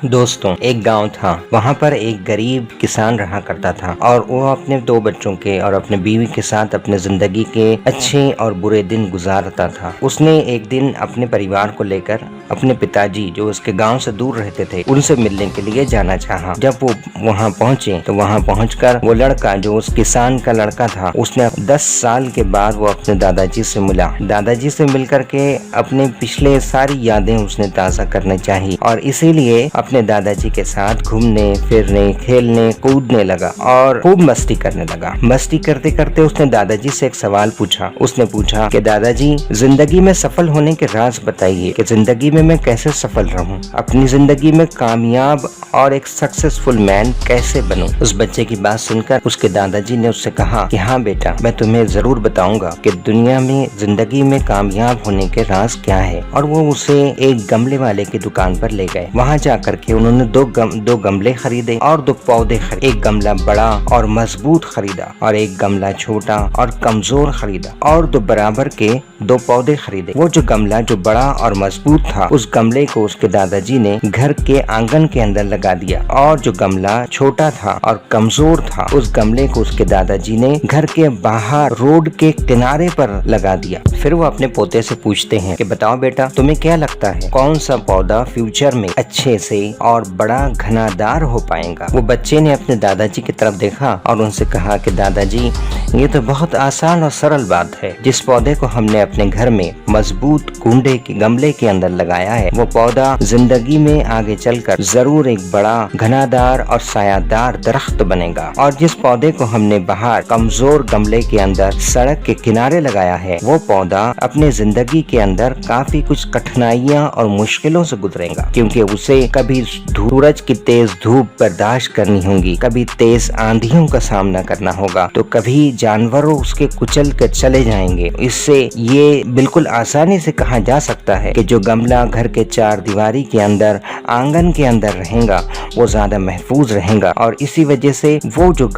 دوستوں، ایک گاؤں تھا۔ وہاں پر ایک غریب کسان رہا کرتا تھا اور وہ اپنے 2 بچوں کے اور اپنے بیوی کے ساتھ اپنے زندگی کے اچھے اور برے دن گزارتا تھا۔ اس نے ایک دن اپنے پریوار کو لے کر اپنے پتا جی جو اس کے گاؤں سے دور رہتے تھے ان سے ملنے کے لیے جانا چاہا۔ جب وہ وہاں پہنچے تو وہاں پہنچ کر وہ لڑکا جو اس کسان کا لڑکا تھا اس نے 10 سال کے بعد وہ اپنے دادا جی سے ملا۔ دادا جی سے مل کر کے اپنے پچھلے ساری یادیں اس نے تازہ کرنے چاہی اور اسی لیے اپنے دادا جی کے ساتھ گھومنے پھرنے کھیلنے کودنے لگا اور خوب مستی کرنے لگا۔ مستی کرتے کرتے اس نے دادا جی سے ایک سوال پوچھا۔ اس نے پوچھا کہ دادا جی، زندگی میں سفل ہونے کے راز بتائیے کہ زندگی میں کیسے سفل رہوں، اپنی زندگی میں کامیاب اور ایک سکسیسفل مین کیسے بنوں۔ اس بچے کی بات سن کر اس کے دادا جی نے اس سے کہا کہ ہاں بیٹا، میں تمہیں ضرور بتاؤں گا کہ دنیا میں زندگی میں کامیاب ہونے کے راز کیا ہے۔ اور وہ اسے ایک گملے والے کی دکان پر لے گئے۔ وہاں جا کر کے انہوں نے دو گملے خریدے اور 2 پودے خریدے۔ ایک گملہ بڑا اور مضبوط خریدا اور ایک گملہ چھوٹا اور کمزور خریدا اور 2 برابر کے 2 پودے خریدے۔ وہ جو گملہ جو بڑا اور مضبوط تھا اس گملے کو اس کے دادا جی نے گھر کے آنگن کے اندر لگا دیا اور جو گملہ چھوٹا تھا اور کمزور تھا اس گملے کو اس کے دادا جی نے گھر کے باہر روڈ کے کنارے پر لگا دیا۔ پھر وہ اپنے پوتے سے پوچھتے ہیں کہ بتاؤ بیٹا، تمہیں کیا لگتا ہے کون سا پودا فیوچر میں اچھے سے اور بڑا گھنا دار ہو پائے گا؟ وہ بچے نے اپنے دادا جی کی طرف دیکھا اور ان سے کہا کہ دادا جی، یہ تو بہت آسان اور سرل بات ہے۔ جس پودے کو ہم نے اپنے گھر میں مضبوط کنڈے کے گملے کے اندر لگایا ہے وہ پودا زندگی میں آگے چل کر ضرور ایک بڑا گھنا دار اور سایہ دار درخت بنے گا، اور جس پودے کو ہم نے باہر کمزور گملے کے اندر سڑک کے کنارے لگایا ہے وہ پودا اپنے زندگی کے اندر کافی کچھ کٹھنائیاں اور مشکلوں سے گزرے گا، کیونکہ اسے کبھی سورج کی تیز دھوپ برداشت کرنی ہوگی، کبھی تیز آندھیوں کا سامنا کرنا ہوگا، تو کبھی جانوروں اس کے کچل کر چلے جائیں گے۔ اس سے یہ بالکل آسانی سے کہا جا سکتا ہے کہ جو گملہ گھر کے 4 دیواری کے اندر آنگن کے اندر رہے گا وہ زیادہ محفوظ رہے گا، اور اسی وجہ سے وہ جو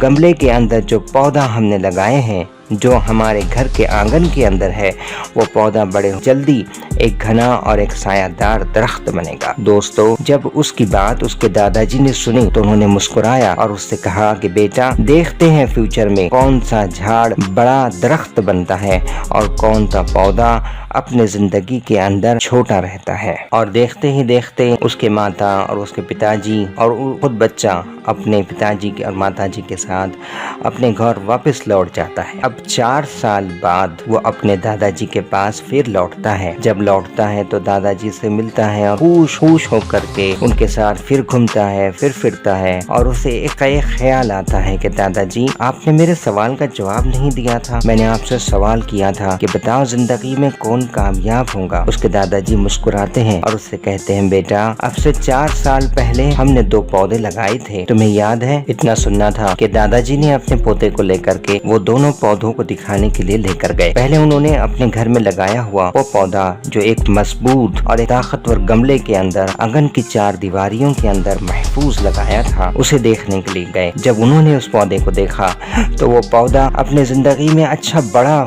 گملے کے اندر جو پودا ہم نے لگائے ہیں جو ہمارے گھر کے آنگن کے اندر ہے وہ پودا بڑے جلدی ایک گھنا اور ایک سایہ دار درخت بنے گا۔ دوستو، جب اس کی بات اس کے دادا جی نے سنی تو انہوں نے مسکرایا اور اس سے کہا کہ بیٹا، دیکھتے ہیں فیوچر میں کون سا جھاڑ بڑا درخت بنتا ہے اور کون سا پودا اپنے زندگی کے اندر چھوٹا رہتا ہے۔ اور دیکھتے ہی دیکھتے اس کے ماتا اور اس کے پتا جی اور خود بچہ اپنے پتا جی اور ماتا جی کے ساتھ اپنے گھر واپس لوٹ جاتا ہے۔ اب 4 سال بعد وہ اپنے دادا جی کے پاس پھر لوٹتا ہے۔ جب لوٹتا ہے تو دادا جی سے ملتا ہے اور خوش ہو کر کے ان کے ساتھ پھر گھومتا ہے، پھر پھرتا ہے، اور اسے ایک خیال آتا ہے کہ دادا جی، آپ نے میرے سوال کا جواب نہیں دیا تھا۔ میں نے آپ سے سوال کیا تھا کہ بتاؤ زندگی میں کون کامیاب ہوگا۔ اس کے دادا جی مسکراتے ہیں اور اس سے کہتے ہیں، بیٹا، اب سے 4 سال پہلے ہم نے 2 پودے لگائے تھے، تمہیں یاد ہے؟ اتنا سننا تھا کہ دادا جی نے اپنے پوتے کو لے کر کے وہ دونوں پودوں کو دکھانے کے لیے لے کر گئے۔ پہلے انہوں نے اپنے گھر میں لگایا ہوا وہ پودا جو ایک مضبوط اور ایک طاقتور گملے کے اندر آنگن کی 4 دیواریوں کے اندر محفوظ لگایا تھا، اسے دیکھنے کے لیے گئے۔ جب انہوں نے اس پودے کو دیکھا تو وہ پودا اپنے زندگی میں اچھا بڑا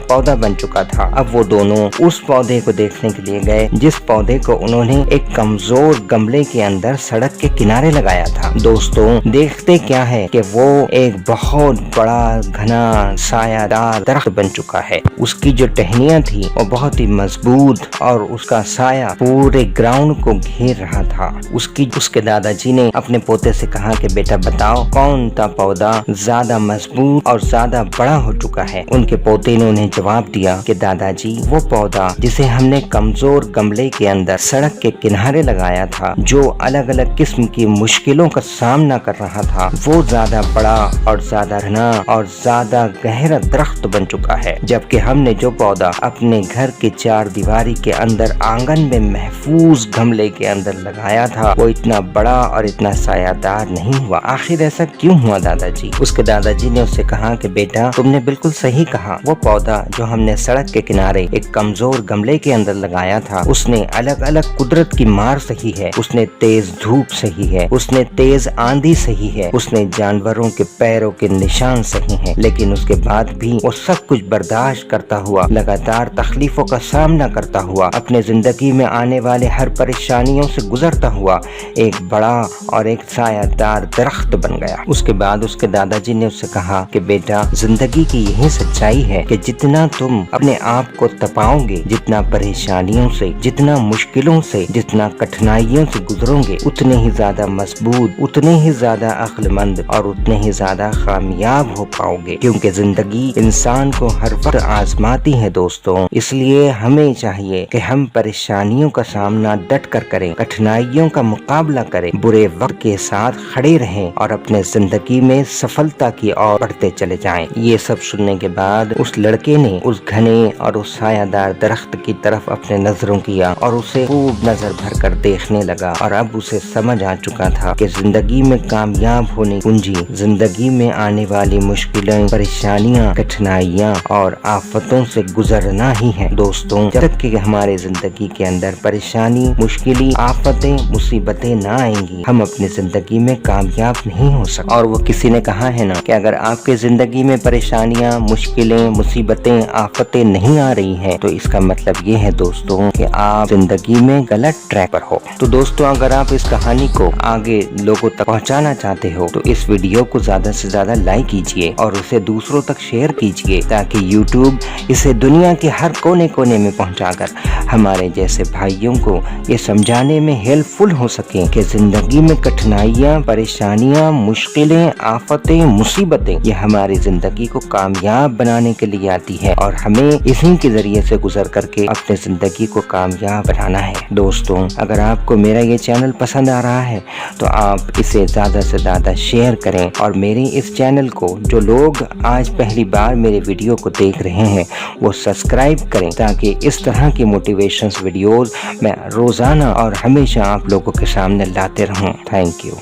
پودا بن چکا تھا۔ اب وہ دونوں اس پودے کو دیکھنے کے لیے گئے جس پودے کو انہوں نے ایک کمزور گملے کے اندر سڑک کے کنارے لگایا تھا۔ دوستوں، دیکھتے کیا ہے کہ وہ ایک بہت بڑا گھنا سایہ دار درخت بن چکا ہے۔ اس کی جو ٹہنیاں تھی وہ بہت ہی مضبوط اور اس کا سایہ پورے گراؤنڈ کو گھیر رہا تھا۔ اس کے دادا جی نے اپنے پوتے سے کہا کہ بیٹا بتاؤ کون سا پودا زیادہ مضبوط اور زیادہ بڑا ہو چکا ہے۔ ان کے پوتے نے انہیں جواب دیا کہ دادا جی، وہ پودا جسے ہم نے کمزور گملے کے اندر سڑک کے کنارے لگایا تھا جو الگ الگ قسم کی مشکلوں کا سامنا کر رہا تھا وہ زیادہ بڑا اور زیادہ گھنا اور زیادہ گہرا درخت بن چکا ہے، جبکہ ہم نے جو پودا اپنے گھر کے 4 دیواری کے اندر آنگن میں محفوظ گملے کے اندر لگایا تھا وہ اتنا بڑا اور اتنا سایہ دار نہیں ہوا۔ آخر ایسا کیوں ہوا دادا جی؟ اس کے دادا جی نے اس سے کہا کہ بیٹا، تم نے بالکل صحیح کہا، وہ پودا جو ہم نے سڑک کے کنارے ایک کمزور گملے کے اندر لگایا تھا اس نے الگ الگ قدرت کی مار سہی ہے، اس نے تیز دھوپ سہی ہے، اس نے تیز آندھی سہی ہے، اس نے جانوروں کے پیروں کے نشان سہی ہیں، لیکن لیکن اس کے بعد بھی وہ سب کچھ برداشت کرتا ہوا، لگاتار تکلیفوں کا سامنا کرتا ہوا، اپنے زندگی میں آنے والے ہر پریشانیوں سے گزرتا ہوا ایک بڑا اور ایک سایہ دار درخت بن گیا۔ اس کے بعد اس کے دادا جی نے اس سے کہا کہ بیٹا، زندگی کی یہی سچائی ہے کہ جتنا تم اپنے آپ کو تپاؤ گے، جتنا پریشانیوں سے، جتنا مشکلوں سے، جتنا کٹھنائیوں سے گزرو گے، اتنے ہی زیادہ مضبوط، اتنے ہی زیادہ عقل مند اور اتنے ہی زیادہ کامیاب ہو پاؤ گے، کیونکہ زندگی انسان کو ہر وقت آزماتی ہے دوستوں۔ اس لیے ہمیں چاہیے کہ ہم پریشانیوں کا سامنا ڈٹ کر کریں، کٹھنائیوں کا مقابلہ کریں، برے وقت کے ساتھ کھڑے رہیں اور اپنے زندگی میں سفلتا کی اور بڑھتے چلے جائیں۔ یہ سب سننے کے بعد اس لڑکے نے اس گھنے اور اس سایہ دار درخت کی طرف اپنے نظروں کیا اور اسے خوب نظر بھر کر دیکھنے لگا، اور اب اسے سمجھ آ چکا تھا کہ زندگی میں کامیاب ہونے کنجی زندگی میں آنے والی مشکلیں، پریشانیاں، کٹھنائیاں اور آفتوں سے گزرنا ہی ہے دوستوں۔ جب تک کہ ہمارے زندگی کے اندر پریشانی، مشکلیں، آفتیں، مصیبتیں نہ آئیں گی، ہم اپنی زندگی میں کامیاب نہیں ہو سکتے۔ اور وہ کسی نے کہا ہے نا کہ اگر آپ کے زندگی میں پریشانیاں، مشکلیں، مصیبتیں، آفتیں نہیں آ رہی ہیں تو اس کا مطلب یہ ہے دوستوں کہ آپ زندگی میں غلط ٹریک پر ہو۔ تو دوستوں، اگر آپ اس کہانی کو آگے لوگوں تک پہنچانا چاہتے ہو تو اس ویڈیو کو زیادہ سے زیادہ لائک کیجئے اور اسے دوسروں تک شیئر کیجئے، تاکہ یوٹیوب اسے دنیا کے ہر کونے کونے میں پہنچا کر ہمارے جیسے بھائیوں کو یہ سمجھانے میں ہیلپ فل ہو سکیں کہ زندگی میں کٹھنائیاں، پریشانیاں، مشکلیں، آفتیں، مصیبتیں یہ ہماری زندگی کو کامیاب بنانے کے لیے آتی ہے، اور ہمیں اسی کے ذریعے سے گزر کر کے اپنے زندگی کو کامیاب بنانا ہے۔ دوستوں، اگر آپ کو میرا یہ چینل پسند آ رہا ہے تو آپ اسے زیادہ سے زیادہ شیئر کریں، اور میرے اس چینل کو جو لوگ آج پہلی بار میرے ویڈیو کو دیکھ رہے ہیں وہ سبسکرائب کریں، تاکہ اس طرح کی موٹیویشنز ویڈیوز میں روزانہ اور ہمیشہ آپ لوگوں کے سامنے لاتے رہوں۔ Thank you.